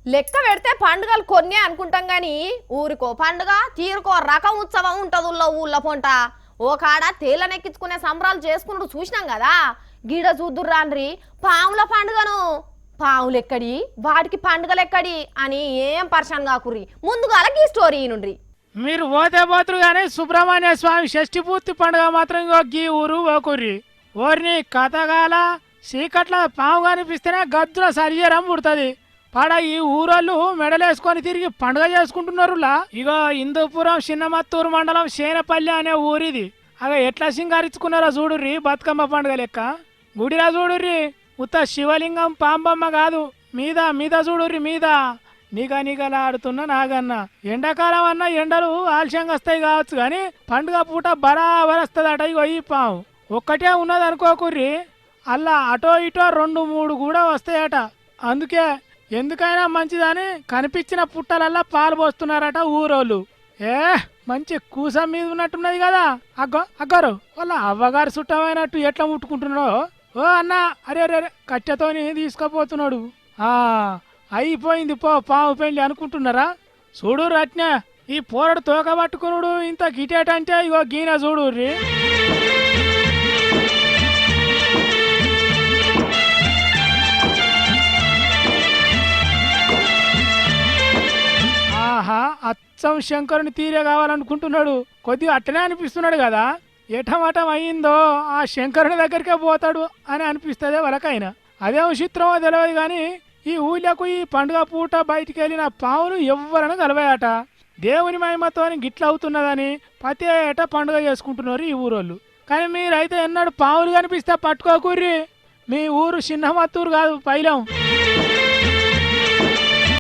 లెక్క పెడితే పండుగలు కొన్నే అనుకుంటాం గాని ఊరికో పండుగ తీరుకో రకం ఉత్సవం ఉంటది ఊళ్ళో పొంట ఓ కాడ తేళ్ళనెక్కించుకునే సంబరాలు చేసుకున్నట్టు చూసినాం కదా. గిడ చూద్దుర్రాన్రి పాముల పండుగను. పాములెక్కడి వాటికి పండుగలెక్కడి అని ఏం పరిశాన్ కాకుర్రి. ముందుగాల ఈ స్టోరీ నుండ్రి. మీరు పోతే పోతురు కానీ సుబ్రహ్మణ్య స్వామి షష్ఠి పూర్తి పండుగ మాత్రం ఇంకో గీ ఊరు ఓకుర్రి. ఓరిని కథగాల చీకట్ల పాము కనిపిస్తేనే గద్దుల శరీరం పుడుతుంది. పడ ఈ ఊరోళ్ళు మెడలేసుకొని తిరిగి పండుగ చేసుకుంటున్నారులా. ఇగో హిందూపురం చిన్నమత్తూరు మండలం శేనపల్లి అనే ఊరిది. అగ ఎట్లా సింగారించుకున్నారో చూడుర్రి బతుకమ్మ పండుగ లెక్క. గుడిలా చూడుర్రి ఉత్త శివలింగం పాంబమ్మ కాదు, మీద మీద చూడుర్రి మీద నిగనిగలాడుతున్న నాగన్న. ఎండాకాలం అన్న ఎండలు ఆలస్యంగా వస్తాయి కావచ్చు కానీ పండుగ పూట బరాబర్ వస్తుందట. ఇగో ఈ పాము ఒక్కటే ఉన్నది అనుకోకుర్రి, అలా అటో ఇటో 2-3 కూడా వస్తాయట. అందుకే ఎందుకైనా మంచిదని కనిపించిన పుట్టలల్లా పాలు పోస్తున్నారట ఊరోళ్ళు. మంచి కూసం మీద ఉన్నట్టున్నది కదా. అగ్గరు వాళ్ళ అవ్వగారు చుట్టమైనట్టు ఎట్లా ముట్టుకుంటున్నాడో. ఓ అన్న అరే అరే కట్టెతోని తీసుకుపోతున్నాడు. అయిపోయింది పో పాము పెళ్ళి అనుకుంటున్నారా? చూడు రత్న ఈ పోరడు తోక పట్టుకున్నాడు ఇంత గిటేటంటే ఇగో గీన చూడుర్రి. ఆహా అచ్చం శంకరుని తీరే కావాలనుకుంటున్నాడు. కొద్దిగా అట్టనే అనిపిస్తున్నాడు కదా. ఎటమటం అయ్యిందో ఆ శంకరుని దగ్గరికే పోతాడు అని అనిపిస్తుంది వాళ్ళకైనా. అదేం చిత్రమో తెలియదు కానీ ఈ ఊళ్ళకు ఈ పండుగ పూట బయటికి వెళ్ళిన పావులు ఎవ్వరను కలవాయట. దేవుని మహిమతో గిట్ల అవుతున్నదని ప్రతి ఏట పండుగ చేసుకుంటున్నారు ఈ ఊరోళ్ళు. కానీ మీరైతే ఎన్నడూ పావులు కనిపిస్తే పట్టుకోకూర్రి. మీ ఊరు చిన్నమత్తూరు కాదు పైలం.